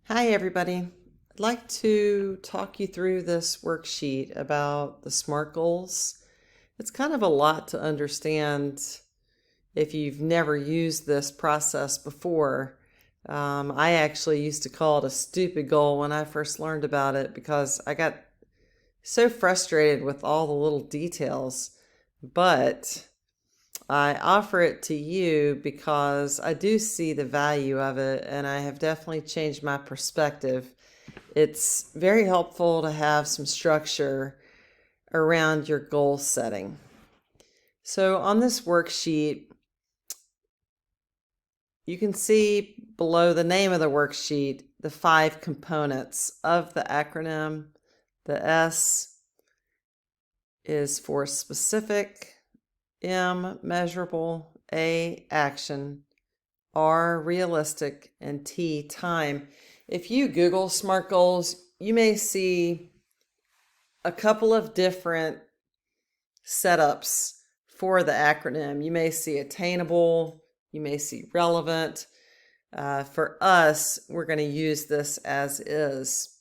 Hi, everybody. I'd like to talk you through this worksheet about the SMART goals. It's kind of a lot to understand if you've never used this process before. I actually used to call it a stupid goal when I first learned about it because I got so frustrated with all the little details. But I offer it to you because I do see the value of it, and I have definitely changed my perspective. It's very helpful to have some structure around your goal setting. So on this worksheet, you can see below the name of the worksheet the 5 components of the acronym. The S is for specific, M, measurable, A, action, R, realistic, and T, time. If you Google SMART goals, you may see a couple of different setups for the acronym. You may see attainable, you may see relevant. For us, we're going to use this as is.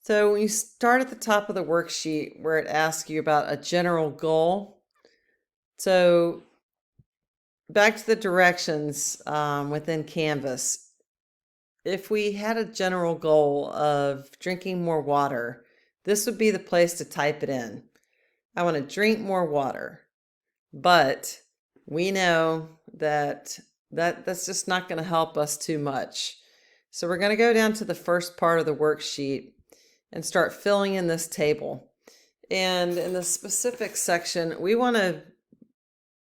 So when you start at the top of the worksheet where it asks you about a general goal, so back to the directions within Canvas. If we had a general goal of drinking more water, this would be the place to type it in. I want to drink more water, but we know that that's just not going to help us too much. So we're going to go down to the first part of the worksheet and start filling in this table. And in the specific section, we want to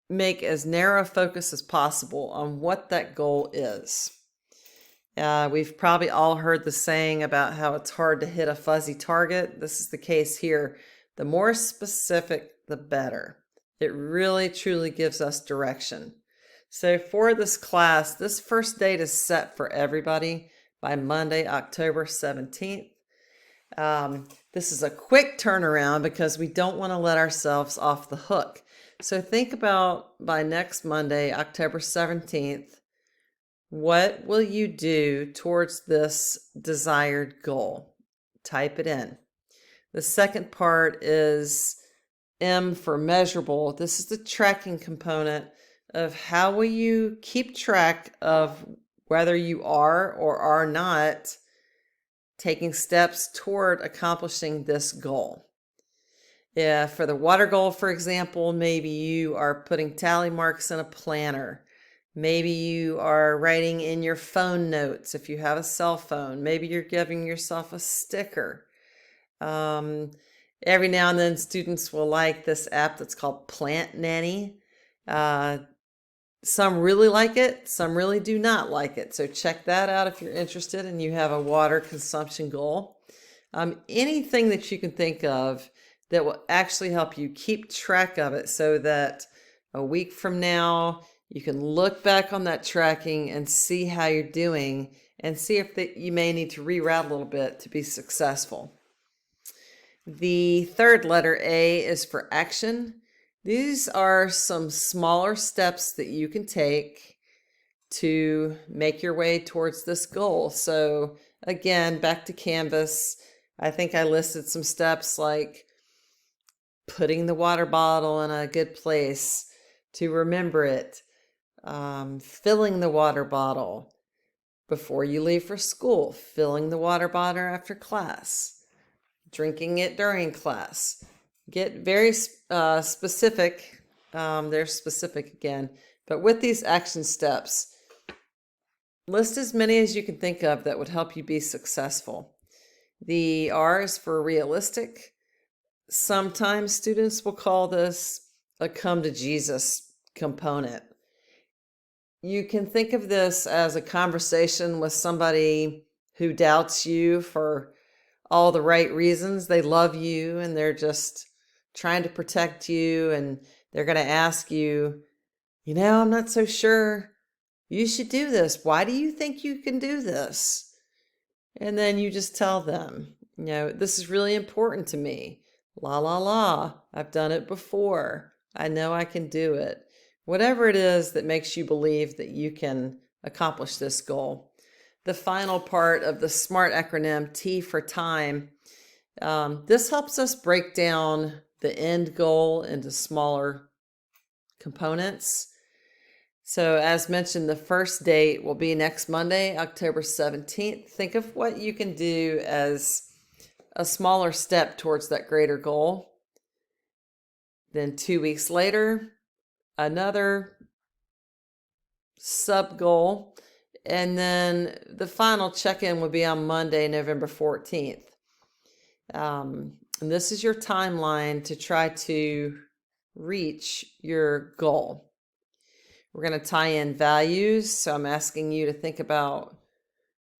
make as narrow a focus as possible on what that goal is. We've probably all heard the saying about how it's hard to hit a fuzzy target. This is the case here. The more specific, the better. It really, truly gives us direction. So for this class, this first date is set for everybody by Monday, October 17th. This is a quick turnaround because we don't want to let ourselves off the hook. So think about by next Monday, October 17th, what will you do towards this desired goal? Type it in. The second part is M for measurable. This is the tracking component of how will you keep track of whether you are or are not taking steps toward accomplishing this goal. Yeah, for the water goal, for example, maybe you are putting tally marks in a planner. Maybe you are writing in your phone notes if you have a cell phone. Maybe you're giving yourself a sticker. Every now and then students will like this app that's called Plant Nanny. Some really like it, some really do not like it. So check that out if you're interested and you have a water consumption goal. Anything that you can think of that will actually help you keep track of it so that a week from now, you can look back on that tracking and see how you're doing and see if you may need to reroute a little bit to be successful. The third letter, A, is for action. These are some smaller steps that you can take to make your way towards this goal. So again, back to Canvas, I think I listed some steps like putting the water bottle in a good place to remember it, filling the water bottle before you leave for school, filling the water bottle after class, drinking it during class. Get very specific. They're specific again, but with these action steps, list as many as you can think of that would help you be successful. The R is for realistic. Sometimes students will call this a come to Jesus component. You can think of this as a conversation with somebody who doubts you for all the right reasons. They love you and they're just trying to protect you, and they're going to ask you, I'm not so sure you should do this. Why do you think you can do this? And then you just tell them, this is really important to me. La, la, la. I've done it before. I know I can do it. Whatever it is that makes you believe that you can accomplish this goal. the final part of the SMART acronym, T for time. This helps us break down the end goal into smaller components. So as mentioned, the first date will be next Monday, October 17th. Think of what you can do as a smaller step towards that greater goal. Then 2 weeks later, another sub goal. And then the final check-in will be on Monday, November 14th. And this is your timeline to try to reach your goal. We're going to tie in values. So I'm asking you to think about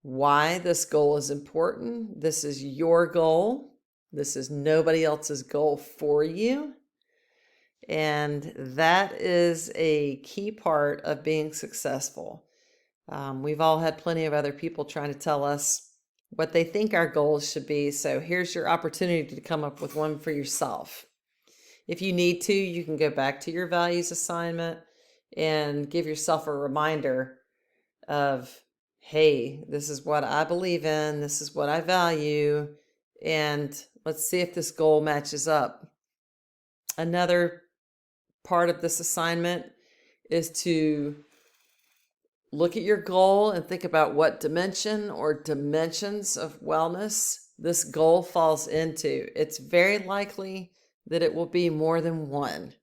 why this goal is important. This is your goal. This is nobody else's goal for you. And that is a key part of being successful. We've all had plenty of other people trying to tell us what they think our goals should be. So here's your opportunity to come up with one for yourself. If you need to, you can go back to your values assignment and give yourself a reminder of, hey, this is what I believe in, this is what I value, and let's see if this goal matches up. Another part of this assignment is to look at your goal and think about what dimension or dimensions of wellness this goal falls into. It's very likely that it will be more than one.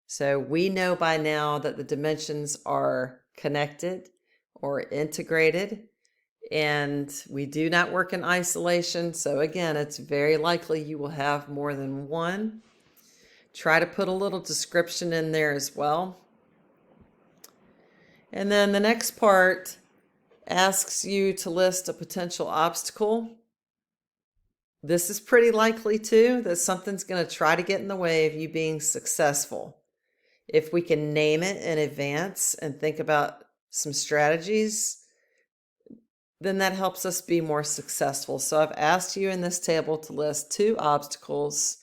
So we know by now that the dimensions are connected or integrated, and we do not work in isolation. So again, it's very likely you will have more than one. Try to put a little description in there as well. And then the next part asks you to list a potential obstacle. This is pretty likely too, that something's going to try to get in the way of you being successful. If we can name it in advance and think about some strategies, then that helps us be more successful. So I've asked you in this table to list 2 obstacles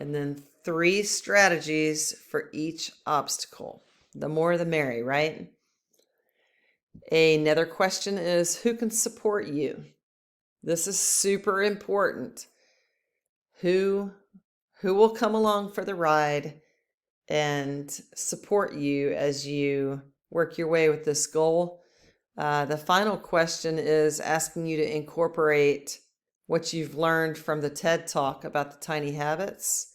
and then 3 strategies for each obstacle. The more the merry, right? Another question is, who can support you? This is super important. Who will come along for the ride and support you as you work your way with this goal? The final question is asking you to incorporate what you've learned from the TED Talk about the tiny habits.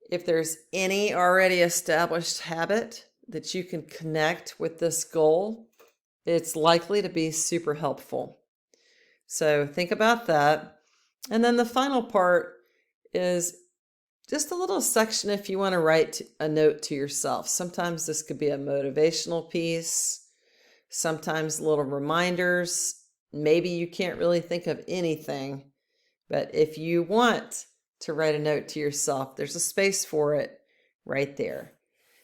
If there's any already established habit that you can connect with this goal, it's likely to be super helpful. So think about that. And then the final part is just a little section if you want to write a note to yourself. Sometimes this could be a motivational piece, sometimes little reminders. Maybe you can't really think of anything, but if you want to write a note to yourself, there's a space for it right there.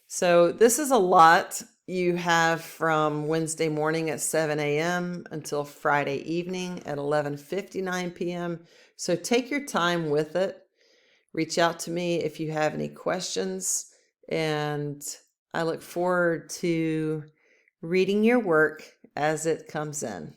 So this is a lot you have from Wednesday morning at 7 a.m. until Friday evening at 11:59 p.m. So take your time with it. Reach out to me if you have any questions, and I look forward to reading your work as it comes in.